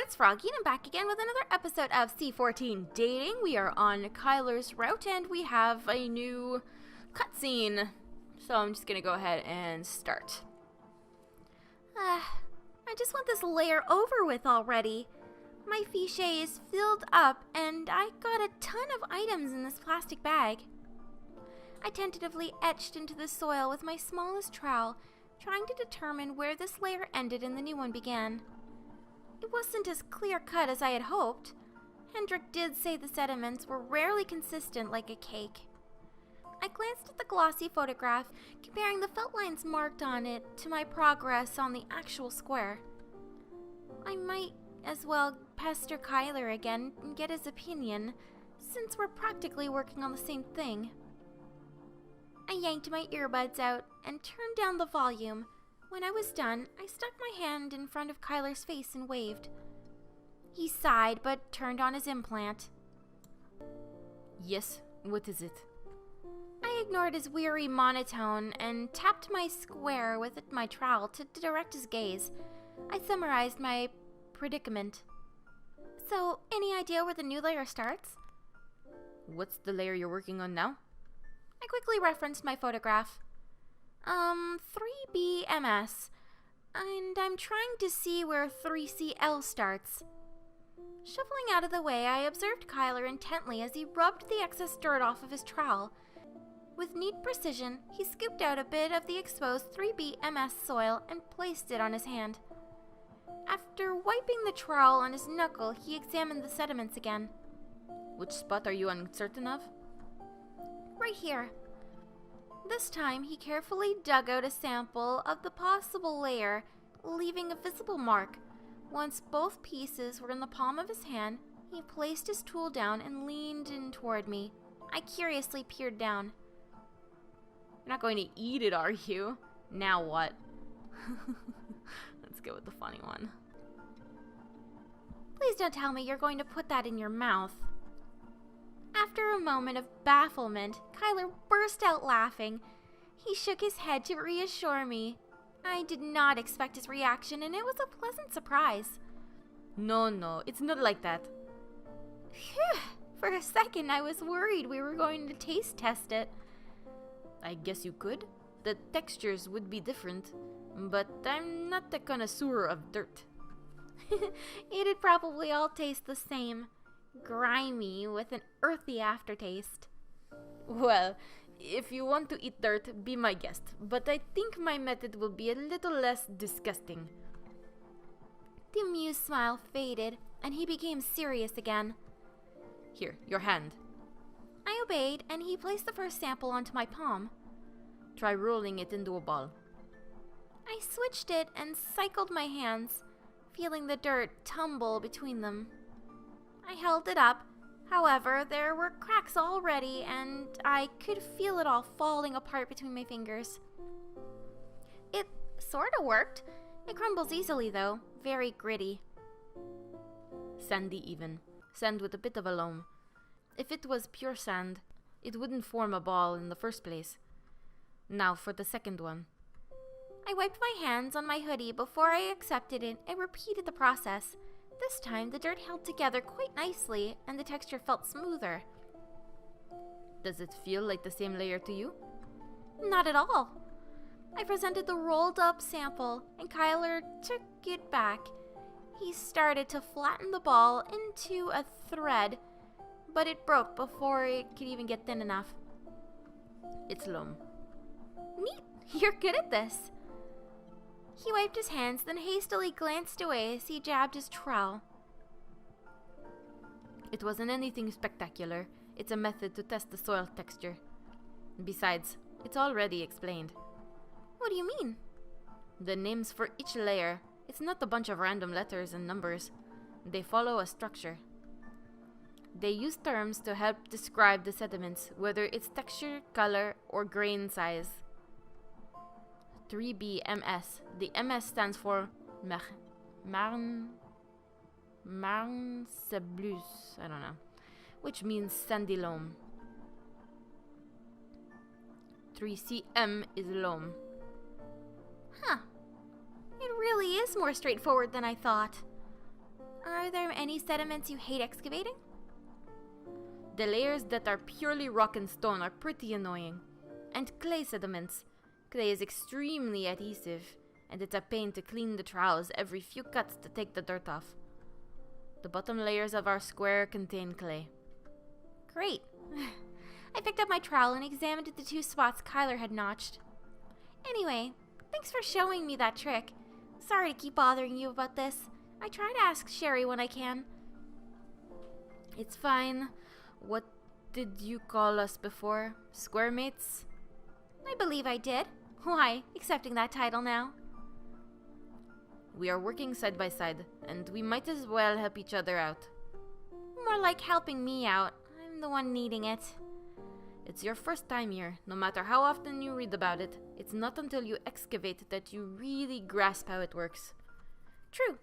it's Froggy, and I'm back again with another episode of C14 Dating. We are on Kyler's route, and we have a new cutscene. So I'm just gonna go ahead and start. I just want this layer over with already. My fichet is filled up, and I got a ton of items in this plastic bag. I tentatively etched into the soil with my smallest trowel, trying to determine where this layer ended and the new one began. It wasn't as clear-cut as I had hoped. Hendrik did say the sediments were rarely consistent like a cake. I glanced at the glossy photograph, comparing the felt lines marked on it to my progress on the actual square. I might as well pester Kyler again and get his opinion, since we're practically working on the same thing. I yanked my earbuds out and turned down the volume. When I was done, I stuck my hand in front of Kyler's face and waved. He sighed, but turned on his implant. Yes, what is it? I ignored his weary monotone and tapped my square with my trowel to direct his gaze. I summarized my predicament. So, any idea where the new layer starts? What's the layer you're working on now? I quickly referenced my photograph. 3BMS. And I'm trying to see where 3CL starts. Shuffling out of the way, I observed Kyler intently as he rubbed the excess dirt off of his trowel. With neat precision, he scooped out a bit of the exposed 3BMS soil and placed it on his hand. After wiping the trowel on his knuckle, he examined the sediments again. Which spot are you uncertain of? Right here. This time, he carefully dug out a sample of the possible layer, leaving a visible mark. Once both pieces were in the palm of his hand, he placed his tool down and leaned in toward me. I curiously peered down. You're not going to eat it, are you? Now what? Let's go with the funny one. Please don't tell me you're going to put that in your mouth. After a moment of bafflement, Kyler burst out laughing. He shook his head to reassure me. I did not expect his reaction, and it was a pleasant surprise. No, it's not like that. Phew! For a second, I was worried we were going to taste test it. I guess you could. The textures would be different, but I'm not the connoisseur of dirt. It'd probably all taste the same. Grimy, with an earthy aftertaste. Well, if you want to eat dirt, be my guest, but I think my method will be a little less disgusting. The amused smile faded, and he became serious again. Here, your hand. I obeyed, and he placed the first sample onto my palm. Try rolling it into a ball. I switched it and cycled my hands, feeling the dirt tumble between them. I held it up. However, there were cracks already, and I could feel it all falling apart between my fingers. It sort of worked. It crumbles easily, though. Very gritty. Sandy even. Sand with a bit of a loam. If it was pure sand, it wouldn't form a ball in the first place. Now for the second one. I wiped my hands on my hoodie before I accepted it and repeated the process. This time, the dirt held together quite nicely, and the texture felt smoother. Does it feel like the same layer to you? Not at all. I presented the rolled-up sample, and Kyler took it back. He started to flatten the ball into a thread, but it broke before it could even get thin enough. It's loam. Neat! You're good at this. He wiped his hands, then hastily glanced away as he jabbed his trowel. It wasn't anything spectacular. It's a method to test the soil texture. Besides, it's already explained. What do you mean? The names for each layer. It's not a bunch of random letters and numbers. They follow a structure. They use terms to help describe the sediments, whether it's texture, color, or grain size. 3BMS. The MS stands for Marne Sablus, I don't know, which means sandy loam. 3CM is loam. Huh. It really is more straightforward than I thought. Are there any sediments you hate excavating? The layers that are purely rock and stone are pretty annoying. And clay sediments. Clay is extremely adhesive, and it's a pain to clean the trowels every few cuts to take the dirt off. The bottom layers of our square contain clay. Great. I picked up my trowel and examined the 2 spots Kyler had notched. Anyway, thanks for showing me that trick. Sorry to keep bothering you about this. I try to ask Sherry when I can. It's fine. What did you call us before? Square mates? I believe I did. Why, accepting that title now? We are working side by side, and we might as well help each other out. More like helping me out. I'm the one needing it. It's your first time here. No matter how often you read about it, it's not until you excavate that you really grasp how it works. True.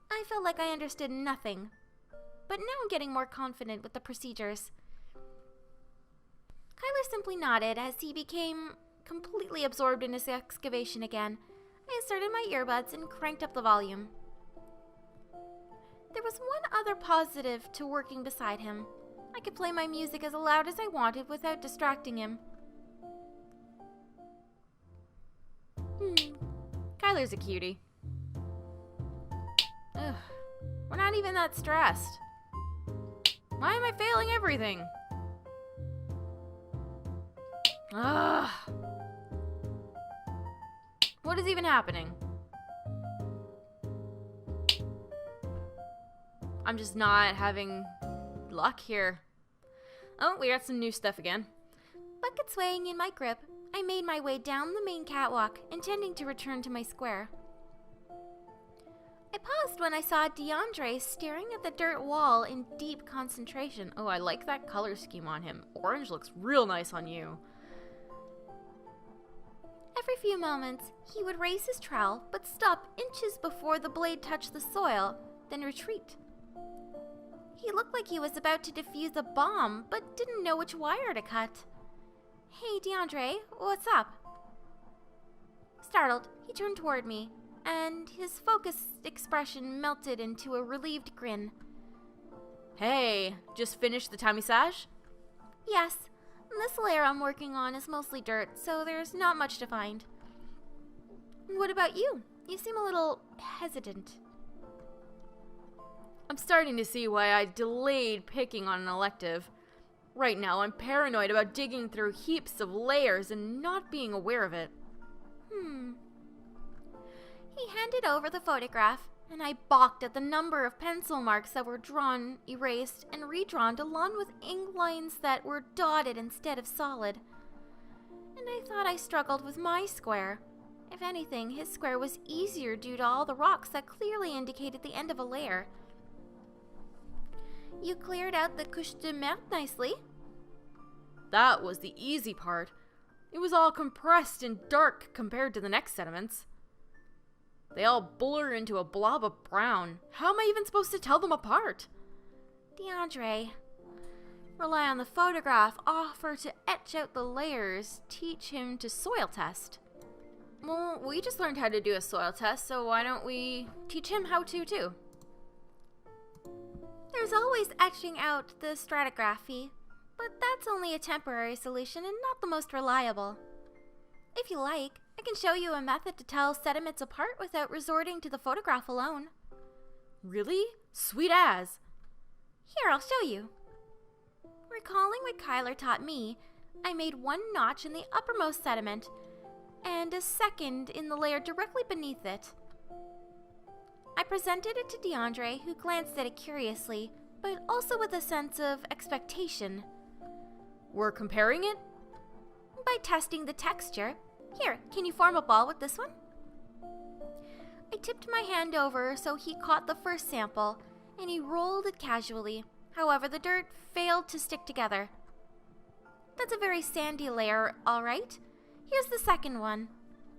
I felt like I understood nothing. But now I'm getting more confident with the procedures. Kyler simply nodded as he became completely absorbed in his excavation again. I inserted my earbuds and cranked up the volume. There was one other positive to working beside him. I could play my music as loud as I wanted without distracting him. Kyler's a cutie. Ugh, we're not even that stressed. Why am I failing everything? Ugh. What is even happening? I'm just not having luck here. Oh, we got some new stuff again. Bucket swaying in my grip, I made my way down the main catwalk, intending to return to my square. I paused when I saw DeAndre staring at the dirt wall in deep concentration. Oh, I like that color scheme on him. Orange looks real nice on you. Every few moments, he would raise his trowel, but stop inches before the blade touched the soil, then retreat. He looked like he was about to defuse a bomb, but didn't know which wire to cut. Hey, DeAndre, what's up? Startled, he turned toward me, and his focused expression melted into a relieved grin. Hey, just finished the tamisage? Yes. This layer I'm working on is mostly dirt, so there's not much to find. What about you? You seem a little hesitant. I'm starting to see why I delayed picking on an elective. Right now, I'm paranoid about digging through heaps of layers and not being aware of it. He handed over the photograph, and I balked at the number of pencil marks that were drawn, erased, and redrawn, along with ink lines that were dotted instead of solid. And I thought I struggled with my square. If anything, his square was easier due to all the rocks that clearly indicated the end of a layer. You cleared out the couche de merde nicely. That was the easy part. It was all compressed and dark compared to the next sediments. They all blur into a blob of brown. How am I even supposed to tell them apart? DeAndre, rely on the photograph, offer to etch out the layers, teach him to soil test. Well, we just learned how to do a soil test, so why don't we teach him how to too? There's always etching out the stratigraphy, but that's only a temporary solution and not the most reliable. If you like, I can show you a method to tell sediments apart without resorting to the photograph alone. Really? Sweet as. Here, I'll show you. Recalling what Kyler taught me, I made one notch in the uppermost sediment and a second in the layer directly beneath it. I presented it to DeAndre, who glanced at it curiously, but also with a sense of expectation. We're comparing it? By testing the texture. Here, can you form a ball with this one? I tipped my hand over so he caught the first sample, and he rolled it casually. However, the dirt failed to stick together. That's a very sandy layer, all right. Here's the second one.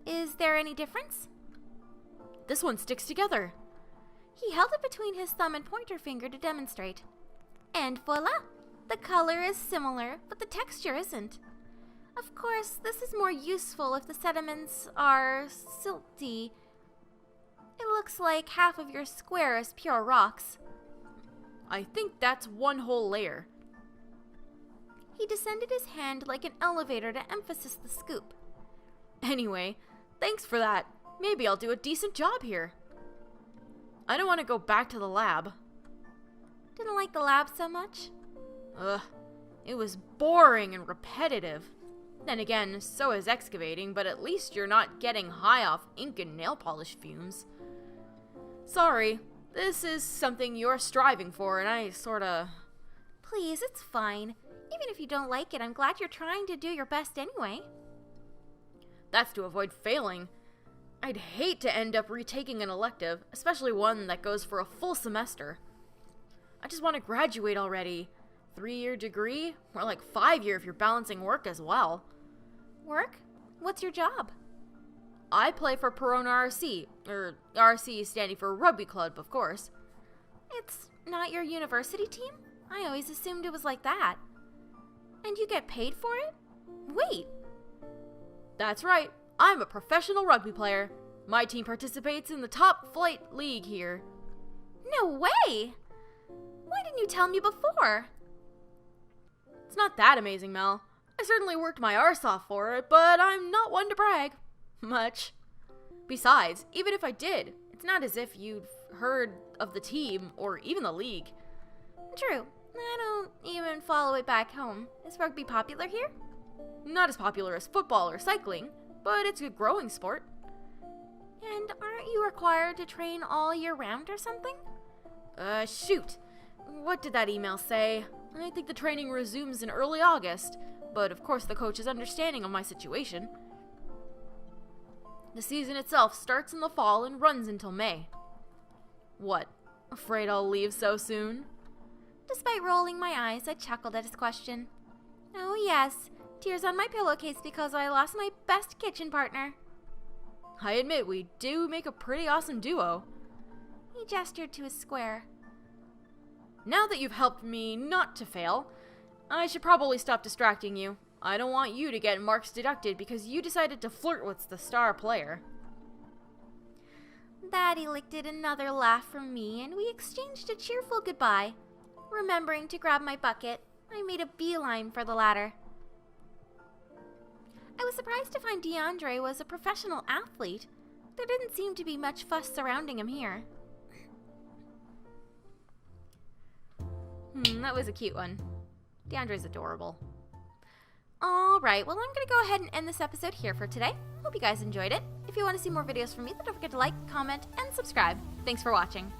Is there any difference? This one sticks together. He held it between his thumb and pointer finger to demonstrate. And voila! The color is similar, but the texture isn't. Of course, this is more useful if the sediments are silty. It looks like half of your square is pure rocks. I think that's one whole layer. He descended his hand like an elevator to emphasize the scoop. Anyway, thanks for that. Maybe I'll do a decent job here. I don't want to go back to the lab. Didn't like the lab so much? Ugh, it was boring and repetitive. Then again, so is excavating, but at least you're not getting high off ink and nail polish fumes. Sorry, this is something you're striving for, and I sorta... Please, it's fine. Even if you don't like it, I'm glad you're trying to do your best anyway. That's to avoid failing. I'd hate to end up retaking an elective, especially one that goes for a full semester. I just want to graduate already. 3-year degree? Or like 5-year if you're balancing work as well. Work? What's your job? I play for Perona RC, or RC standing for Rugby Club, of course. It's not your university team? I always assumed it was like that. And you get paid for it? Wait. That's right. I'm a professional rugby player. My team participates in the top flight league here. No way! Why didn't you tell me before? It's not that amazing, Mel. I certainly worked my arse off for it, but I'm not one to brag. Much. Besides, even if I did, it's not as if you'd heard of the team or even the league. True. I don't even follow it back home. Is rugby popular here? Not as popular as football or cycling, but it's a growing sport. And aren't you required to train all year round or something? Shoot. What did that email say? I think the training resumes in early August, but of course the coach is understanding of my situation. The season itself starts in the fall and runs until May. What? Afraid I'll leave so soon? Despite rolling my eyes, I chuckled at his question. Oh yes, tears on my pillowcase because I lost my best kitchen partner. I admit we do make a pretty awesome duo. He gestured to his square. Now that you've helped me not to fail, I should probably stop distracting you. I don't want you to get marks deducted because you decided to flirt with the star player. That elicited another laugh from me, and we exchanged a cheerful goodbye. Remembering to grab my bucket, I made a beeline for the ladder. I was surprised to find DeAndre was a professional athlete. There didn't seem to be much fuss surrounding him here. That was a cute one. DeAndre's adorable. Alright, well I'm going to go ahead and end this episode here for today. Hope you guys enjoyed it. If you want to see more videos from me, then don't forget to like, comment, and subscribe. Thanks for watching.